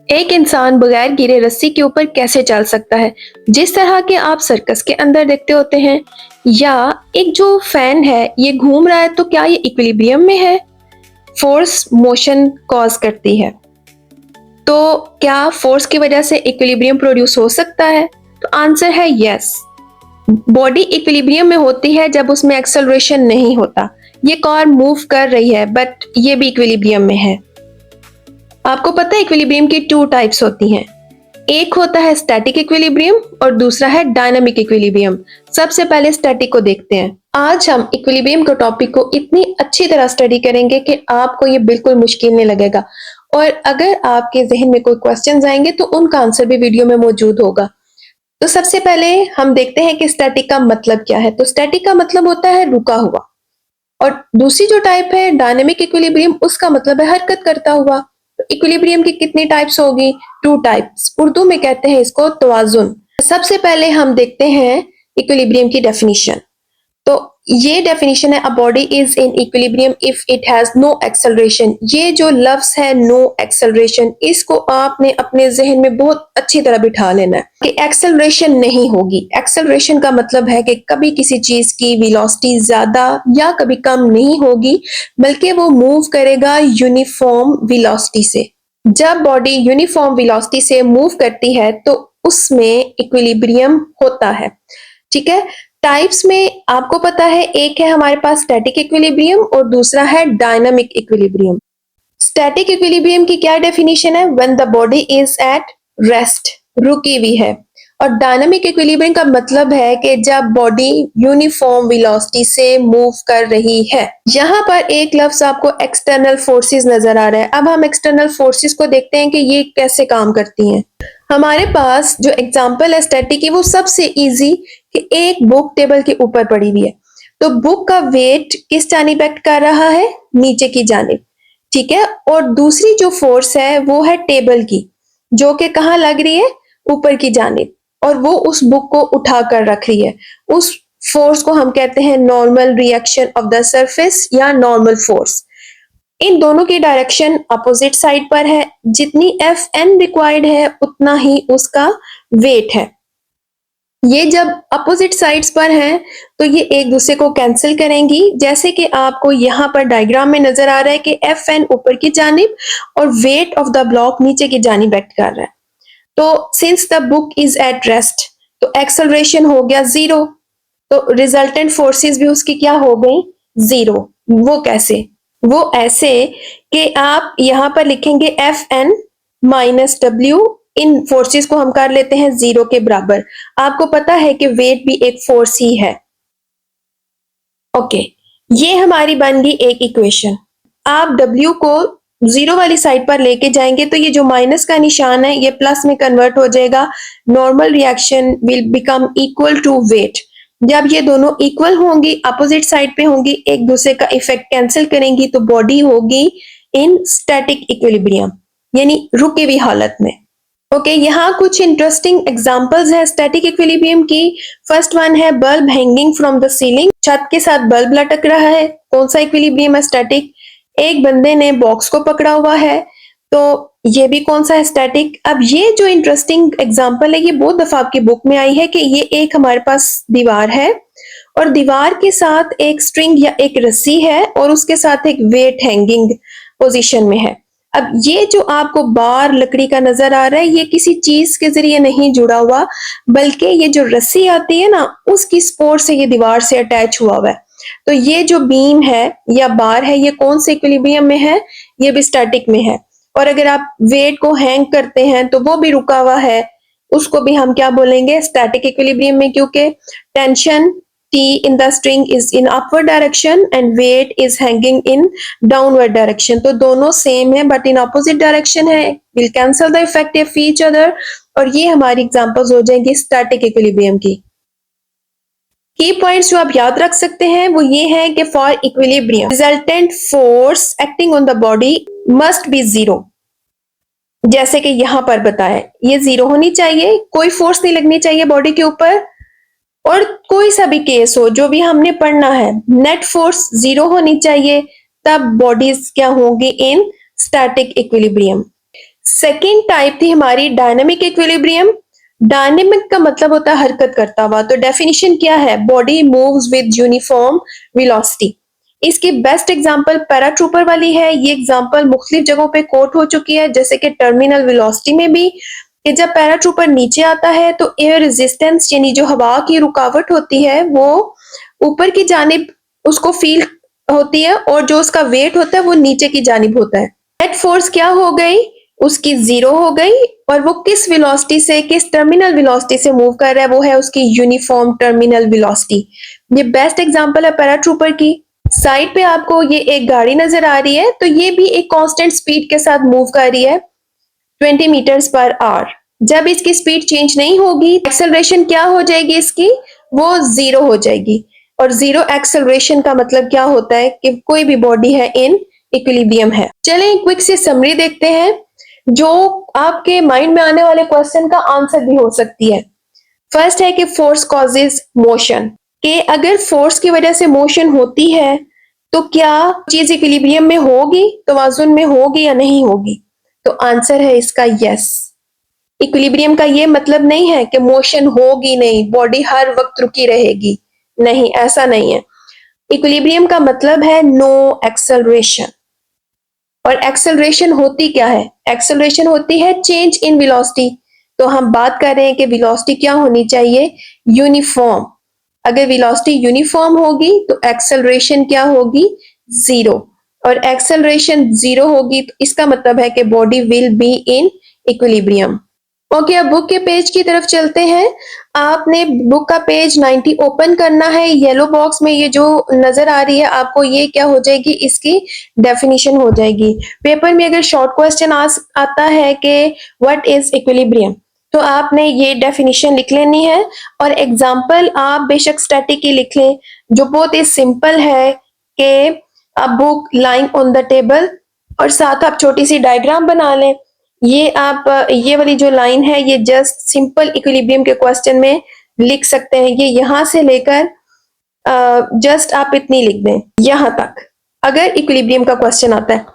एक इंसान बगैर गिरे रस्सी के ऊपर कैसे चल सकता है? जिस तरह के आप सर्कस के अंदर देखते होते हैं, या एक जो फैन है ये घूम रहा है तो क्या ये इक्विलिब्रियम में है? फोर्स मोशन कॉज करती है, तो क्या फोर्स की वजह से इक्विलिब्रियम प्रोड्यूस हो सकता है? तो आंसर है यस। बॉडी इक्विलिब्रियम में होती है जब उसमें एक्सेलरेशन नहीं होता। ये कार मूव कर रही है बट ये भी इक्विलिब्रियम में है। आपको पता है इक्विलिब्रियम की टू टाइप्स होती हैं। एक होता है स्टैटिक इक्विलिब्रियम और दूसरा है डायनामिक इक्विलिब्रियम। सबसे पहले स्टैटिक को देखते हैं। आज हम इक्विलिब्रियम के टॉपिक को इतनी अच्छी तरह स्टडी करेंगे कि आपको ये बिल्कुल मुश्किल नहीं लगेगा, और अगर आपके जहन में कोई क्वेश्चंस आएंगे तो उनका आंसर भी वीडियो में मौजूद होगा। तो सबसे पहले हम देखते हैं कि स्टैटिक का मतलब क्या है। तो स्टैटिक का मतलब होता है रुका हुआ, और दूसरी जो टाइप है डायनेमिक इक्विलिब्रियम, उसका मतलब है हरकत करता हुआ। तो इक्विलिब्रियम की कितनी टाइप्स होगी? Two types. उर्दू में कहते हैं इसको तवाजुन। सबसे पहले हम देखते हैं इक्विलिब्रियम की डेफिनेशन। तो ये डेफिनेशन है, a body is in equilibrium if it has no acceleration. ये जो लफ्ज है नो एक्सेलरेशन, इसको आपने अपने जहन में बहुत अच्छी तरह बिठा लेना है कि एक्सेलरेशन नहीं होगी। एक्सेलरेशन का मतलब है कि कभी किसी चीज की वेलोसिटी ज्यादा या कभी कम नहीं होगी, बल्कि वो मूव करेगा यूनिफॉर्म वेलोसिटी से। जब बॉडी यूनिफॉर्म वेलोसिटी से मूव करती है तो उसमें इक्विलिब्रियम होता है। ठीक है। टाइप्स में आपको पता है, एक है हमारे पास स्टैटिक इक्विलिब्रियम और दूसरा है डायनामिक इक्विलिब्रियम। स्टैटिक इक्विलिब्रियम की क्या डेफिनेशन है? When the body is at rest, रुकी हुई है। और डायनामिक इक्विलिब्रियम का मतलब है कि जब बॉडी यूनिफॉर्म वेलोसिटी से मूव कर रही है। यहाँ पर एक लफ्ज आपको एक्सटर्नल फोर्सेस नजर आ रहा है। अब हम एक्सटर्नल फोर्सेस को देखते हैं कि ये कैसे काम करती हैं। हमारे पास जो एग्जाम्पल है स्टैटिक की, वो सबसे इजी कि एक बुक टेबल के ऊपर पड़ी हुई है, तो बुक का वेट किस जानिब एक्ट कर रहा है? नीचे की जानिब। ठीक है। और दूसरी जो फोर्स है वो है टेबल की, जो कि कहाँ लग रही है? ऊपर की जानिब, और वो उस बुक को उठा कर रख रही है। उस फोर्स को हम कहते हैं normal reaction of the surface या नॉर्मल फोर्स। इन दोनों की डायरेक्शन अपोजिट साइड पर है। जितनी एफ एन रिक्वायर्ड है उतना ही उसका वेट है। ये जब अपोजिट साइड्स पर हैं तो ये एक दूसरे को कैंसिल करेंगी, जैसे कि आपको यहाँ पर डायग्राम में नजर आ रहा है कि एफ एन ऊपर की जानिब और वेट ऑफ द ब्लॉक नीचे की जानिब एक्ट कर रहा है। तो since the book is at rest, तो एक्सेलरेशन हो गया जीरो, तो रिजल्टेंट फोर्सेस भी उसकी क्या हो गई? जीरो। वो कैसे? वो ऐसे कि आप यहां पर लिखेंगे एफ एन माइनस डब्ल्यू। इन फोर्सेस को हम कर लेते हैं जीरो के बराबर। आपको पता है कि वेट भी एक फोर्स ही है। ओके, ये हमारी बन गई एक इक्वेशन। आप डब्ल्यू को जीरो वाली साइड पर लेके जाएंगे तो ये जो माइनस का निशान है ये प्लस में कन्वर्ट हो जाएगा। Normal reaction will become equal to weight. जब ये दोनों इक्वल होंगी, अपोजिट साइड पे होंगी, एक दूसरे का इफेक्ट कैंसिल करेंगी, तो बॉडी होगी इन स्टैटिक इक्विलिब्रियम, यानी रुकी हुई हालत में। ओके, यहाँ कुछ इंटरेस्टिंग एग्जांपल्स है स्टैटिक इक्विलिब्रियम की। फर्स्ट वन है bulb hanging from the ceiling. छत के साथ बल्ब लटक रहा है, कौन सा इक्विलिब्रियम है? स्टैटिक। एक बंदे ने बॉक्स को पकड़ा हुआ है, तो ये भी कौन सा है? स्टैटिक। अब ये जो इंटरेस्टिंग एग्जांपल है ये बहुत दफा आपकी बुक में आई है कि ये एक हमारे पास दीवार है और दीवार के साथ एक स्ट्रिंग या एक रस्सी है और उसके साथ एक वेट हैंगिंग पोजीशन में है। अब ये जो आपको बार लकड़ी का नजर आ रहा है ये किसी चीज के जरिए नहीं जुड़ा हुआ, बल्कि ये जो रस्सी आती है ना उसकी सपोर्ट से ये दीवार से अटैच हुआ हुआ है। तो ये जो बीम है या बार है ये कौन से इक्विलिब्रियम में है? ये भी स्टैटिक में है। और अगर आप वेट को हैंग करते हैं तो वो भी रुका हुआ है, उसको भी हम क्या बोलेंगे? स्टैटिक इक्विलिब्रियम में, क्योंकि tension T in the string is in upward direction and weight is hanging in downward direction। तो दोनों सेम है बट इन opposite direction है, will cancel the effect of each other। और ये हमारी एग्जांपल्स हो जाएंगी स्टैटिक इक्विलिब्रियम की। की पॉइंट्स जो आप याद रख सकते हैं वो ये है कि for equilibrium resultant force acting on the body must be zero. जैसे कि यहाँ पर बताया, ये जीरो होनी चाहिए, कोई फोर्स नहीं लगनी चाहिए बॉडी के ऊपर, और कोई सा भी केस हो जो भी हमने पढ़ना है, नेट फोर्स जीरो होनी चाहिए, तब बॉडीज क्या होंगी? इन स्टैटिक इक्विलिब्रियम। सेकेंड टाइप थी हमारी डायनेमिक इक्विलिब्रियम। डायनेमिक का मतलब होता है हरकत करता हुआ। तो डेफिनेशन क्या है? Body moves with uniform velocity. इसकी बेस्ट एग्जांपल पैराट्रूपर वाली है। ये एग्जांपल मुख्तलिफ जगहों पे कोट हो चुकी है, जैसे कि टर्मिनल वेलोसिटी में भी, कि जब पैराट्रूपर नीचे आता है तो एयर रेजिस्टेंस यानी जो हवा की रुकावट होती है वो ऊपर की जानिब उसको फील होती है, और जो उसका वेट होता है वो नीचे की जानिब होता है। नेट फोर्स क्या हो गई? उसकी जीरो हो गई। और वो किस वेलोसिटी से, किस टर्मिनल वेलोसिटी से मूव कर रहा है? वो है उसकी यूनिफॉर्म टर्मिनल वेलोसिटी। ये बेस्ट एग्जांपल है पैराट्रूपर की। साइड पे आपको ये एक गाड़ी नजर आ रही है, तो ये भी एक कांस्टेंट स्पीड के साथ मूव कर रही है 20 मीटर्स पर आवर। जब इसकी स्पीड चेंज नहीं होगी, एक्सेलरेशन क्या हो जाएगी इसकी? वो जीरो हो जाएगी। और जीरो एक्सेलरेशन का मतलब क्या होता है? कि कोई भी बॉडी है इन इक्विलिब्रियम है। चलें क्विक सी समरी देखते हैं, जो आपके माइंड में आने वाले क्वेश्चन का आंसर भी हो सकती है। फर्स्ट है कि फोर्स कॉजेज मोशन, कि अगर फोर्स की वजह से मोशन होती है तो क्या चीज इक्विलिब्रियम में होगी, तवाजुन में होगी या नहीं होगी? तो आंसर है इसका यस। इक्विलिब्रियम का ये मतलब नहीं है कि मोशन होगी नहीं, बॉडी हर वक्त रुकी रहेगी, नहीं, ऐसा नहीं है। इक्विलिब्रियम का मतलब है नो एक्सेलरेशन। और एक्सेलरेशन होती क्या है? एक्सेलरेशन होती है चेंज इन वेलोसिटी। तो हम बात कर रहे हैं कि वेलोसिटी क्या होनी चाहिए? यूनिफॉर्म। अगर वेलोसिटी यूनिफॉर्म होगी तो एक्सेलरेशन क्या होगी? जीरो। और एक्सेलरेशन जीरो होगी तो इसका मतलब है कि body will be in equilibrium. Okay, अब बुक के पेज की तरफ चलते हैं। आपने बुक का पेज 90 ओपन करना है। येलो बॉक्स में ये जो नजर आ रही है आपको, ये क्या हो जाएगी? इसकी डेफिनेशन हो जाएगी। पेपर में अगर शॉर्ट क्वेश्चन आता है कि व्हाट इज इक्विलिब्रियम, तो आपने ये डेफिनेशन लिख लेनी है। और एग्जाम्पल आप बेशक स्टैटिक की लिख लें, जो बहुत ही सिंपल है कि आप book line on the table, और साथ आप छोटी सी डायग्राम बना लें। ये आप ये वाली जो लाइन है ये जस्ट सिंपल इक्विलिब्रियम के क्वेश्चन में लिख सकते हैं। ये यहां से लेकर जस्ट आप इतनी लिख दें यहां तक, अगर इक्विलिब्रियम का क्वेश्चन आता है।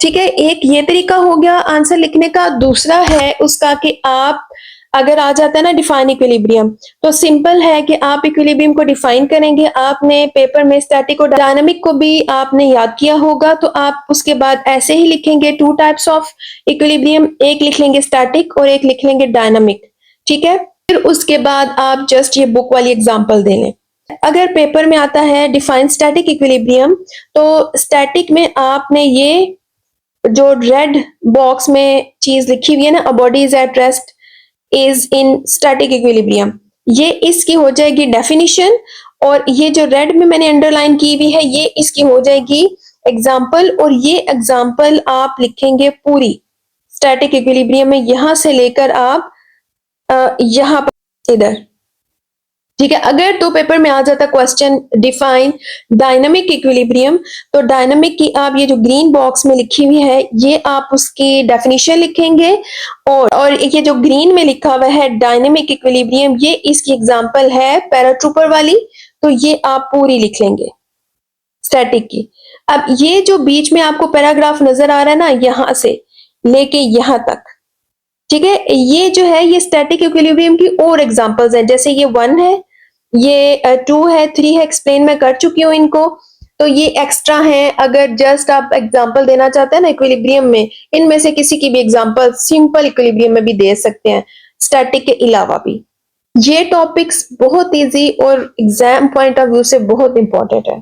ठीक है, एक ये तरीका हो गया आंसर लिखने का। दूसरा है उसका कि आप अगर आ जाता है ना डिफाइन इक्विलिब्रियम, तो सिंपल है कि आप इक्विलिब्रियम को डिफाइन करेंगे। आपने पेपर में स्टैटिक और डायनामिक को भी आपने याद किया होगा, तो आप उसके बाद ऐसे ही लिखेंगे टू टाइप्स ऑफ इक्विलिब्रियम, एक लिख लेंगे स्टैटिक और एक लिख लेंगे डायनामिक। ठीक है, फिर उसके बाद आप जस्ट ये बुक वाली एग्जाम्पल दे लें। अगर पेपर में आता है डिफाइन स्टैटिक इक्विलिब्रियम, तो स्टैटिक में आपने ये जो रेड बॉक्स में चीज लिखी हुई है ना, अ body is at rest is in static equilibrium, ये इसकी हो जाएगी डेफिनेशन। और ये जो रेड में मैंने अंडरलाइन की हुई है ये इसकी हो जाएगी एग्जाम्पल। और ये एग्जाम्पल आप लिखेंगे पूरी स्टैटिक इक्विलिब्रियम में, यहां से लेकर आप यहां पर इधर। ठीक है, अगर तो पेपर में आ जाता क्वेश्चन डिफाइन डायनामिक इक्विलिब्रियम, तो डायनामिक की आप ये जो ग्रीन बॉक्स में लिखी हुई है ये आप उसकी डेफिनेशन लिखेंगे। और ये जो ग्रीन में लिखा हुआ है डायनामिक इक्विलिब्रियम, ये इसकी एग्जांपल है पैराट्रूपर वाली, तो ये आप पूरी लिख लेंगे स्टैटिक की। अब ये जो बीच में आपको पैराग्राफ नजर आ रहा है ना, यहां से लेके यहां तक, ठीक है, ये जो है ये स्टैटिक इक्विलिब्रियम की और एग्जांपल्स हैं। जैसे ये 1 है, ये 2 है, 3 है, एक्सप्लेन मैं कर चुकी हूँ इनको। तो ये एक्स्ट्रा हैं, अगर जस्ट आप एग्जांपल देना चाहते हैं ना इक्विलिब्रियम में, इनमें से किसी की भी एग्जांपल सिंपल इक्विलिब्रियम में भी दे सकते हैं, स्टैटिक के अलावा भी। ये टॉपिक्स बहुत इजी और एग्जाम पॉइंट ऑफ व्यू से बहुत इंपॉर्टेंट है।